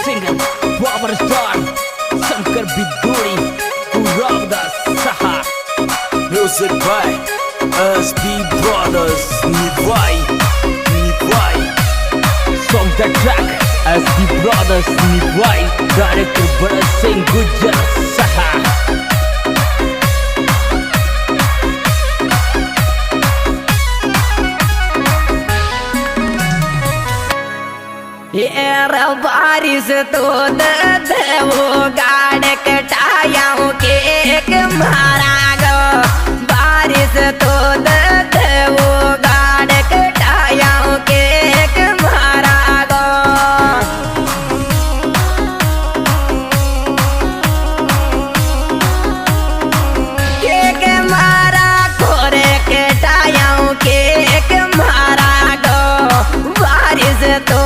singer, power star, Shankar Biduri, Puravda Saha. Music by SB Brothers, Nivai. Song the track, SB Brothers, Nivai. Director Bharat Singh Gujar Saha. यार बारिश तो दे वो गाड़ कटायाओं के एक मारा गो। बारिश तो दे वो गाड़ कटायाओं के एक मारा गो। एक मारा खोरे कटायाओं के एक मारा गो। बारिश तो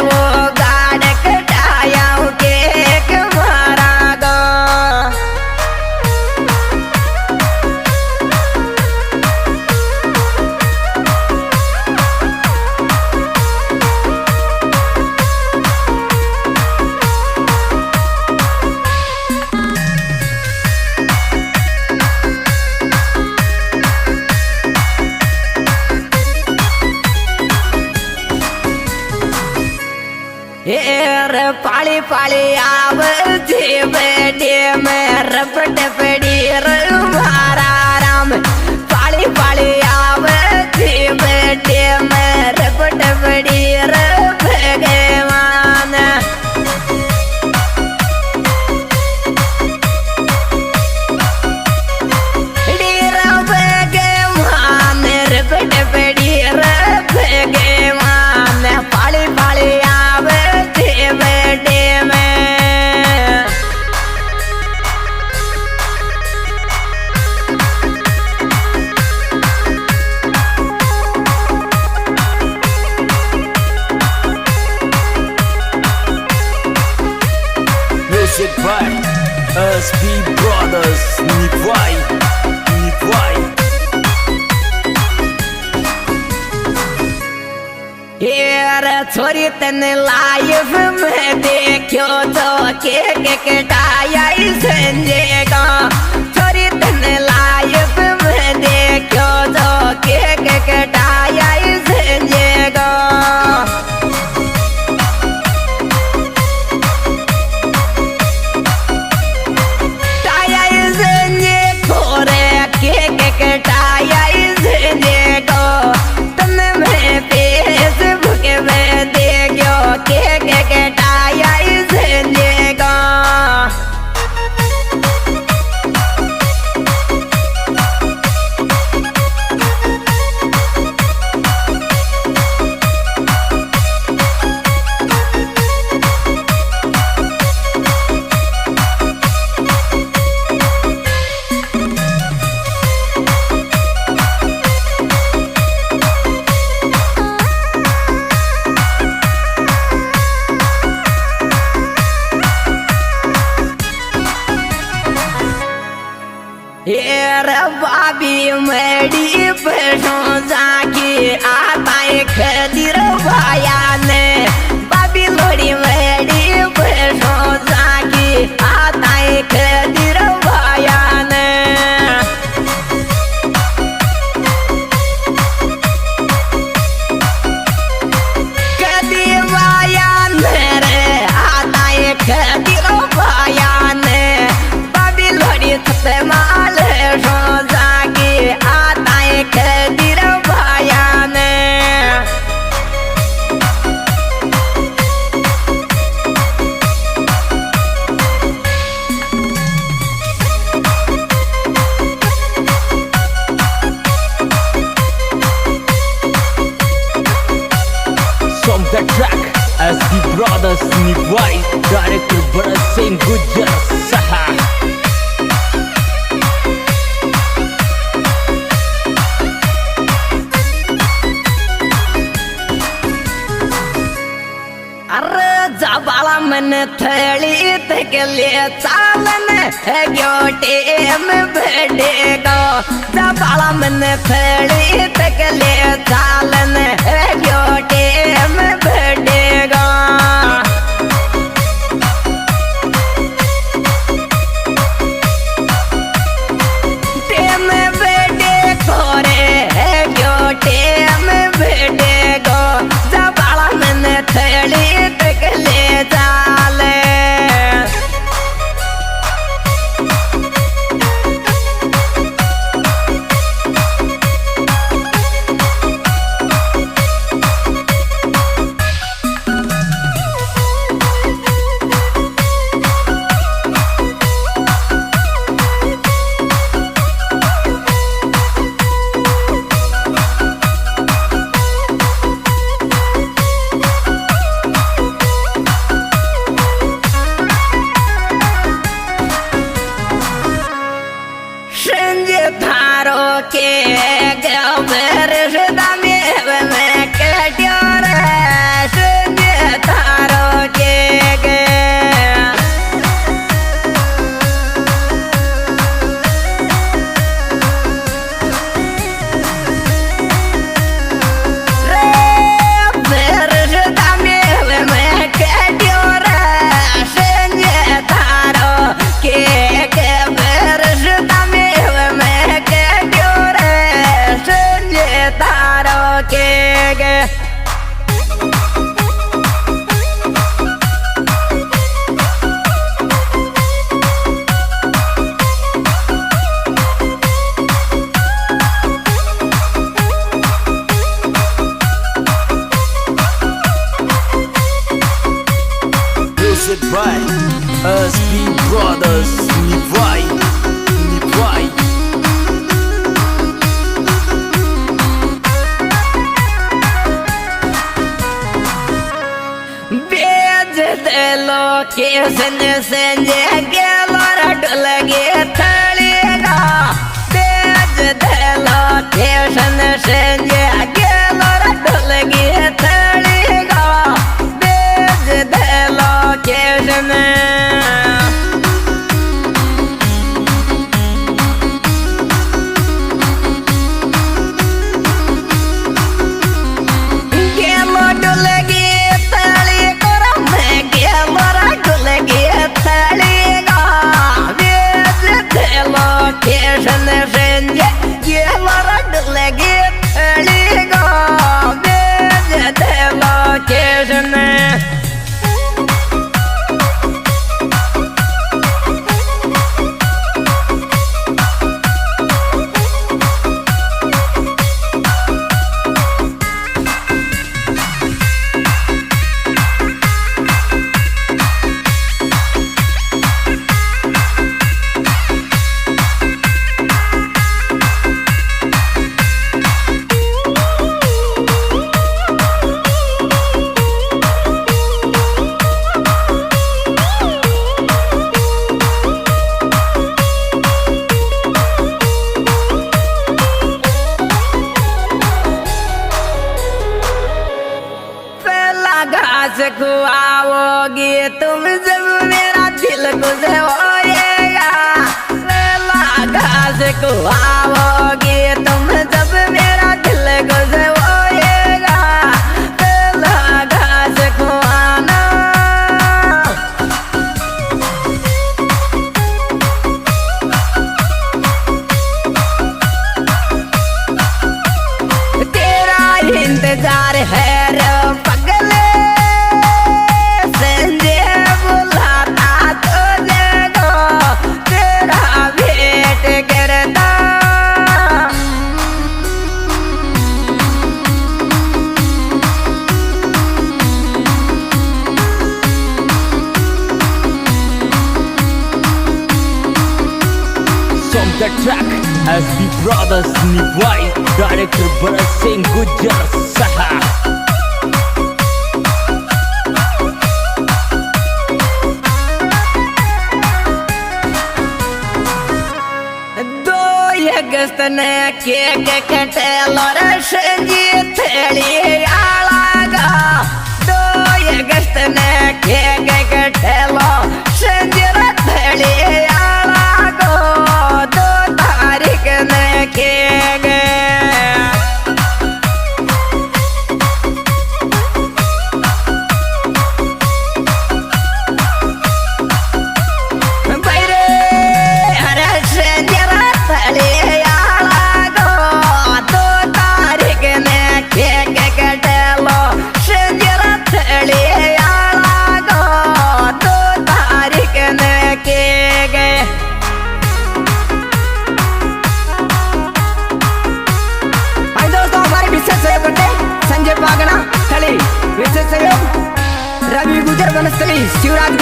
वो गाड़ कटायाओं के एक मारा गो। यार पाली पाली आवती बेटी में रपट पड़ी मारा राम। पाली पाली आवती बेटी में रपट पड़ी भगवान। भगवान रपट पड़ी भगवान। पाली पाली बेटे में Music by SB Brothers, Nivai. यार छोरी तने लाइफ में देखो तो के कटाया संजय का। छोरी तने लाइफ में देखो तो के कटाया संजय का। टाया संजय खोरे के कटाया संजय को। तने में फेसबुक में देखो के कटाया संजय को। यार बाबी मेरी पैसों जाके आता है खदीर भाया ने। बाबी लोड़ी मेरी पैसों जाके आता है खदीर भाया ने। खदीर भाया ने आता है खदीर भाया ने। बाबी लोड़ी थते माल जाके आता है खदीर भाया ने। Song the track, SB Brothers, Nivai. Director Bharat Singh Gujar Saha. जबाला मन थड़ी तक ले चालन है ग्योटे में बैठेगा। जबाला मन थड़ी तक ले चालन है ग्योटे में बैठेगा। by SB Brothers Nivai. बेज दे लोकेशन संजे गेलो रटल गे थड़ेगा बेज दे लोकेशन संजे गेलो रटल गे थड़ेगा बेज दे लोकेशन घास खुआओगी तुम जब मेरा दिल खुश होएगा लेला घास खुआओगी तुम जब मेरा दिल खुश होएगा लेला घास खुआना तेरा इंतजार है रे The track SB Brothers Nivai, director Bharat Singh Gujjar Saha. अगस्त ने केक कटेलो रशजी थेली आलागा 2 अगस्त ने केक कटेलो संजरा थेली आलागो 2 तारीख ने केक रवि गुजर बनस्थली शिवराज